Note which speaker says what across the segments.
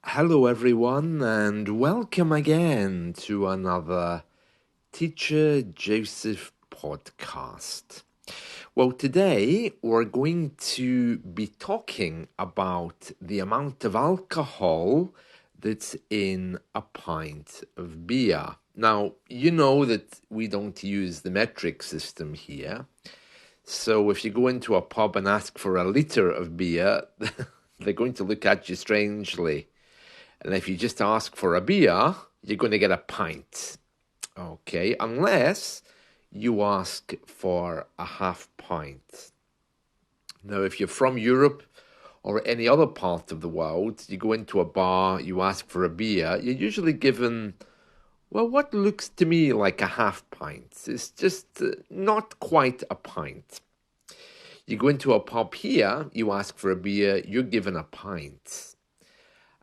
Speaker 1: Hello, everyone, and welcome again to another Teacher Joseph podcast. Well, today we're going to be talking about the amount of alcohol that's in a pint of beer. Now, you know that we don't use the metric system here. So if you go into a pub and ask for a litre of beer, they're going to look at you strangely. And if you just ask for a beer, you're going to get a pint. Okay, unless you ask for a half pint. Now, if you're from Europe or any other part of the world, you go into a bar, you ask for a beer, you're usually given, well, what looks to me like a half pint. It's just not quite a pint. You go into a pub here, you ask for a beer, you're given a pint.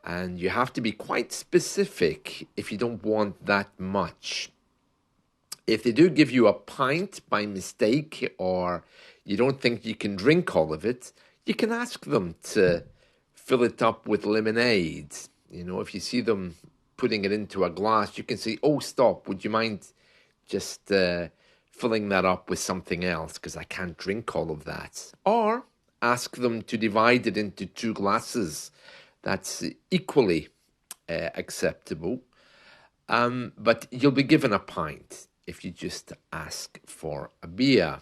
Speaker 1: And you have to be quite specific if you don't want that much. If they do give you a pint by mistake or you don't think you can drink all of it, you can ask them to fill it up with lemonade. You know, if you see them putting it into a glass, you can say, oh, stop, would you mind just filling that up with something else because I can't drink all of that. Or ask them to divide it into two glasses. That's equally acceptable. But you'll be given a pint if you just ask for a beer.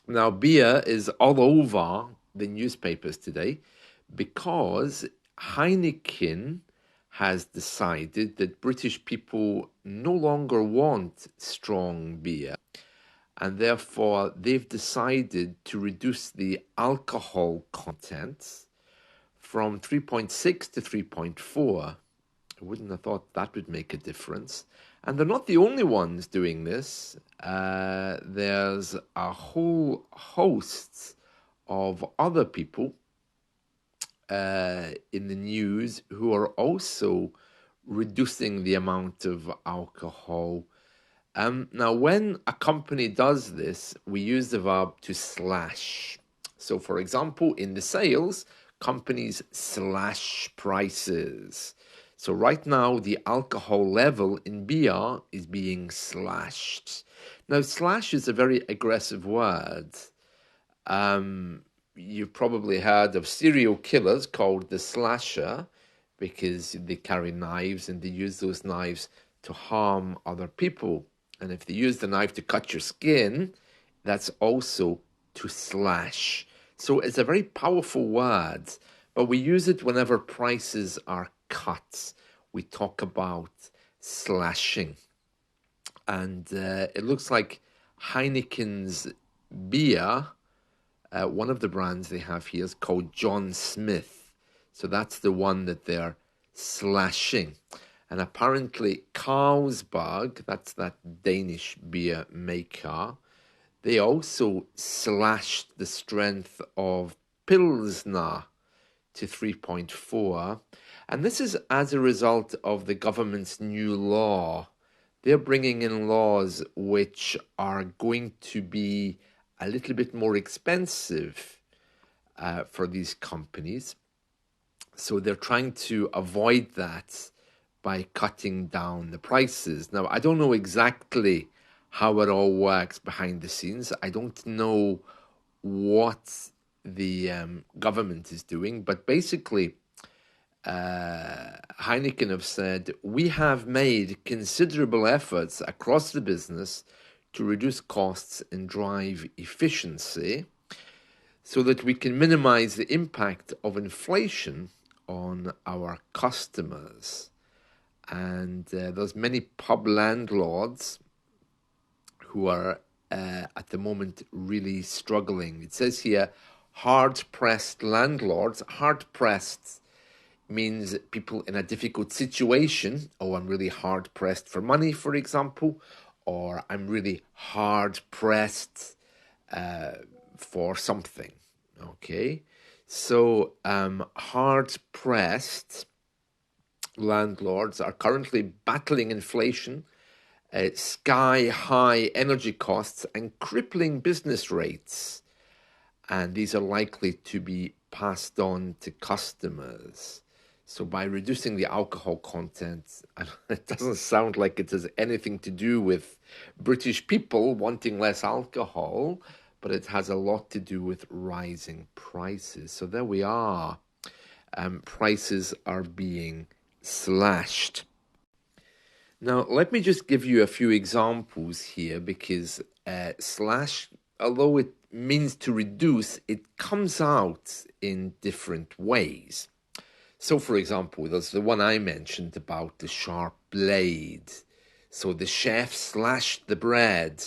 Speaker 1: Now, beer is all over the newspapers today because Heineken has decided that British people no longer want strong beer, and therefore they've decided to reduce the alcohol content from 3.6 to 3.4. I wouldn't have thought that would make a difference. And they're not the only ones doing this. There's a whole host of other people in the news who are also reducing the amount of alcohol. Now, when a company does this, we use the verb to slash. So, for example, in the sales, companies slash prices. So right now, the alcohol level in beer is being slashed. Now, slash is a very aggressive word. You've probably heard of serial killers called the slasher because they carry knives and they use those knives to harm other people. And if they use the knife to cut your skin, that's also to slash. So it's a very powerful word, but we use it whenever prices are cut. We talk about slashing. And it looks like Heineken's beer, one of the brands they have here is called John Smith. So that's the one that they're slashing. And apparently Carlsberg, that's that Danish beer maker, they also slashed the strength of Pilsner to 3.4. And this is as a result of the government's new law. They're bringing in laws which are going to be a little bit more expensive for these companies. So they're trying to avoid that by cutting down the prices. Now, I don't know exactly how it all works behind the scenes. I don't know what the government is doing, but basically, Heineken have said, we have made considerable efforts across the business to reduce costs and drive efficiency so that we can minimize the impact of inflation on our customers. And there's many pub landlords who are at the moment really struggling. It says here, hard-pressed landlords. Hard-pressed means people in a difficult situation. Oh, I'm really hard-pressed for money, for example, or I'm really hard-pressed for something. Okay, so hard-pressed landlords are currently battling inflation, sky-high energy costs, and crippling business rates. And these are likely to be passed on to customers. So by reducing the alcohol content, it doesn't sound like it has anything to do with British people wanting less alcohol, but it has a lot to do with rising prices. So there we are. Prices are being slashed. Now, let me just give you a few examples here because slash, although it means to reduce, it comes out in different ways. So, for example, there's the one I mentioned about the sharp blade. So the chef slashed the bread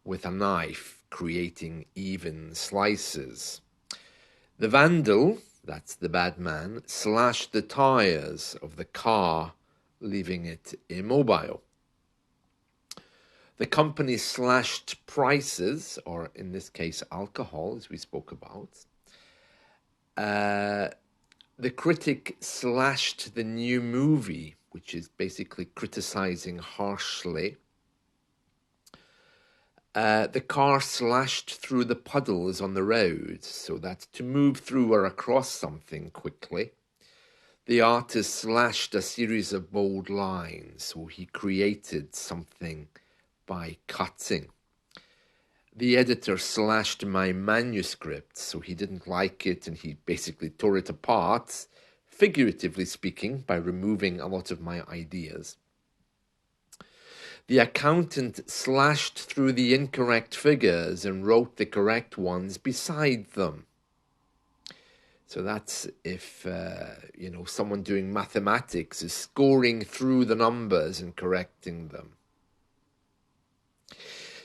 Speaker 1: with a knife, creating even slices. The vandal, that's the bad man, slashed the tires of the car, leaving it immobile. The company slashed prices, or in this case, alcohol, as we spoke about. The critic slashed the new movie, which is basically criticizing harshly. The car slashed through the puddles on the road, so that's to move through or across something quickly. The artist slashed a series of bold lines, so he created something by cutting. The editor slashed my manuscript, so he didn't like it and he basically tore it apart, figuratively speaking, by removing a lot of my ideas. The accountant slashed through the incorrect figures and wrote the correct ones beside them. So that's if, someone doing mathematics is scoring through the numbers and correcting them.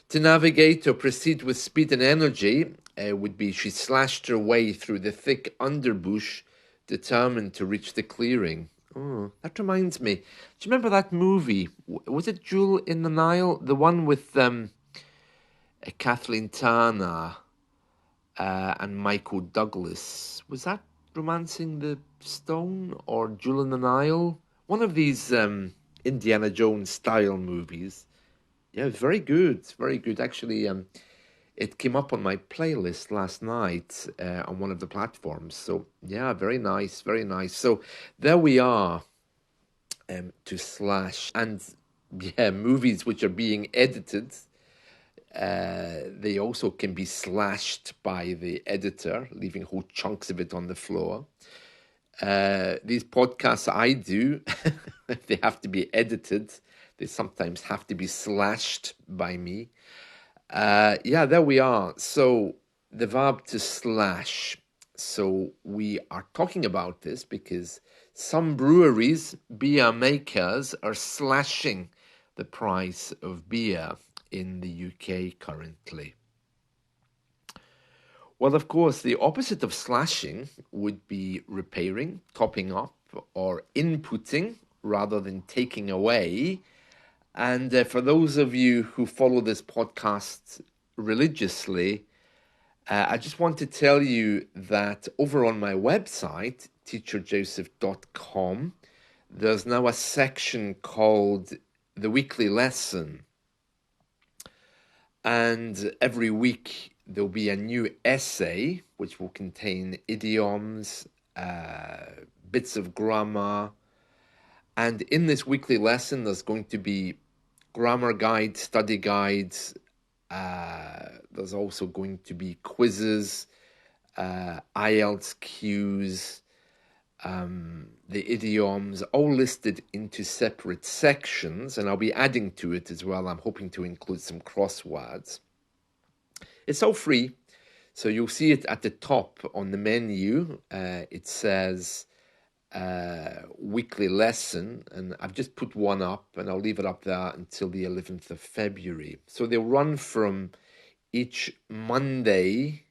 Speaker 1: To navigate or proceed with speed and energy would be she slashed her way through the thick underbush, determined to reach the clearing. Oh, that reminds me. Do you remember that movie? Was it Jewel in the Nile? The one with Kathleen Turner and Michael Douglas. Was that Romancing the Stone or Jewel in the Nile? One of these Indiana Jones style movies. Yeah, very good, very good. Actually, it came up on my playlist last night on one of the platforms. So yeah, very nice, very nice. So there we are, to slash and yeah, movies which are being edited. They also can be slashed by the editor, leaving whole chunks of it on the floor. These podcasts I do, they have to be edited. They sometimes have to be slashed by me. Yeah, there we are. So the verb to slash. So we are talking about this because some breweries, beer makers, are slashing the price of beer in the UK currently. Well, of course, the opposite of slashing would be repairing, topping up, or inputting rather than taking away. And for those of you who follow this podcast religiously, I just want to tell you that over on my website, teacherjoseph.com, there's now a section called The Weekly Lesson. And every week there'll be a new essay which will contain idioms, bits of grammar. And in this weekly lesson, there's going to be grammar guides, study guides. There's also going to be quizzes, IELTS cues, the idioms, all listed into separate sections, and I'll be adding to it as well. I'm hoping to include some crosswords. It's all free, so you'll see it at the top on the menu. It says weekly lesson, and I've just put one up, and I'll leave it up there until the 11th of February. So they'll run from each Monday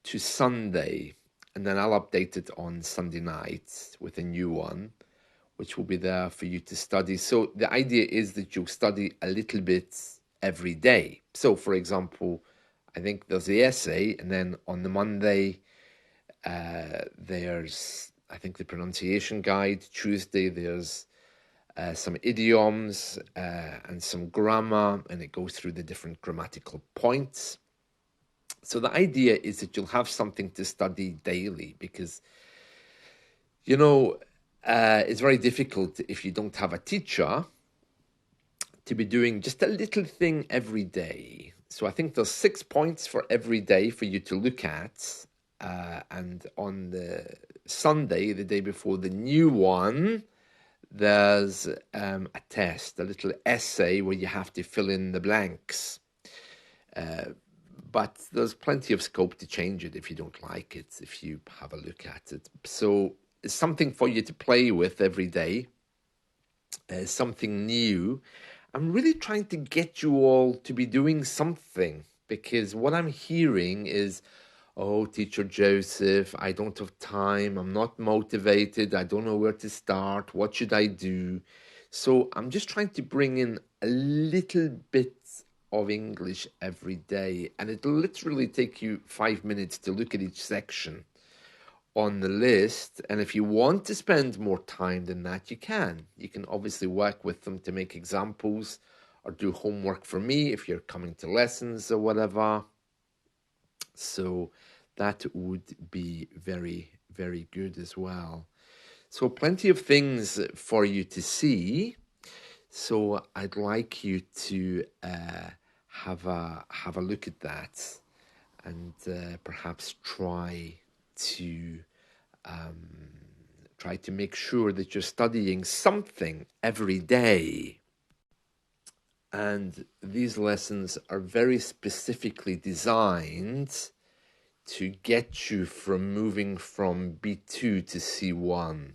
Speaker 1: to Sunday, and then I'll update it on Sunday night with a new one, which will be there for you to study. So the idea is that you'll study a little bit every day. So, for example, I think there's the essay, and then on the Monday, there's, I think, the pronunciation guide. Tuesday, there's some idioms and some grammar, and it goes through the different grammatical points. So the idea is that you'll have something to study daily because, it's very difficult if you don't have a teacher to be doing just a little thing every day. So I think there's 6 points for every day for you to look at. And on the Sunday, the day before the new one, there's a test, a little essay where you have to fill in the blanks. But there's plenty of scope to change it if you don't like it, if you have a look at it. So it's something for you to play with every day, something new. I'm really trying to get you all to be doing something, because what I'm hearing is, oh, Teacher Joseph, I don't have time, I'm not motivated, I don't know where to start, what should I do? So I'm just trying to bring in a little bit of English every day, and it'll literally take you 5 minutes to look at each section on the list. And if you want to spend more time than that, you can. You can obviously work with them to make examples or do homework for me if you're coming to lessons or whatever. So that would be very, very good as well. So plenty of things for you to see. So I'd like you to have a look at that, and perhaps try to make sure that you're studying something every day. And these lessons are very specifically designed to get you from moving from B2 to C1.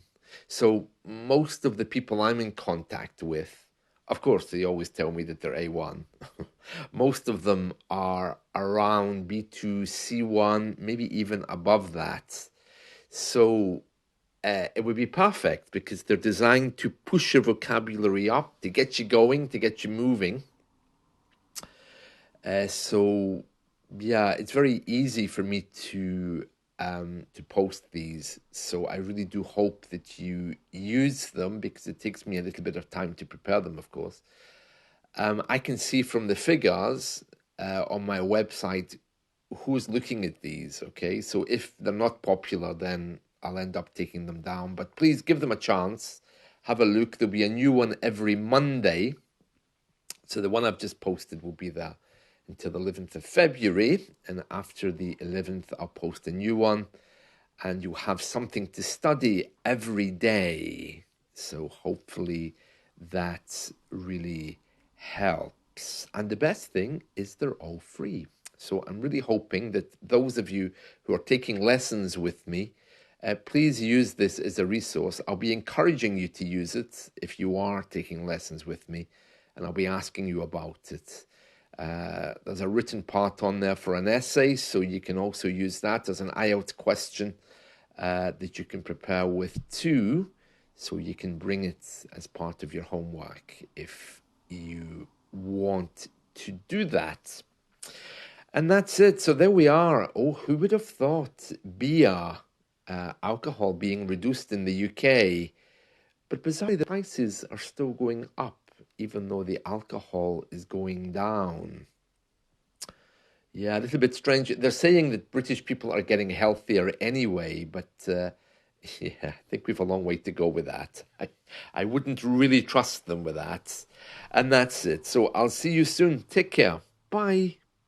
Speaker 1: So most of the people I'm in contact with, of course, they always tell me that they're A1. Most of them are around B2, C1, maybe even above that. So it would be perfect, because they're designed to push your vocabulary up, to get you going, to get you moving. So yeah, it's very easy for me to post these. So I really do hope that you use them, because it takes me a little bit of time to prepare them, of course. I can see from the figures on my website who's looking at these, okay? So if they're not popular, then I'll end up taking them down. But please give them a chance. Have a look. There'll be a new one every Monday. So the one I've just posted will be there until the 11th of February. And after the 11th, I'll post a new one. And you have something to study every day. So hopefully that really helps. And the best thing is they're all free. So I'm really hoping that those of you who are taking lessons with me, please use this as a resource. I'll be encouraging you to use it if you are taking lessons with me, and I'll be asking you about it. There's a written part on there for an essay, so you can also use that as an IELTS question that you can prepare with too, so you can bring it as part of your homework if you want to do that. And that's it. So there we are. Oh, who would have thought beer, alcohol being reduced in the UK? But bizarrely, the prices are still going up, even though the alcohol is going down. Yeah, a little bit strange. They're saying that British people are getting healthier anyway, but yeah, I think we've a long way to go with that. I wouldn't really trust them with that. And that's it. So I'll see you soon. Take care. Bye.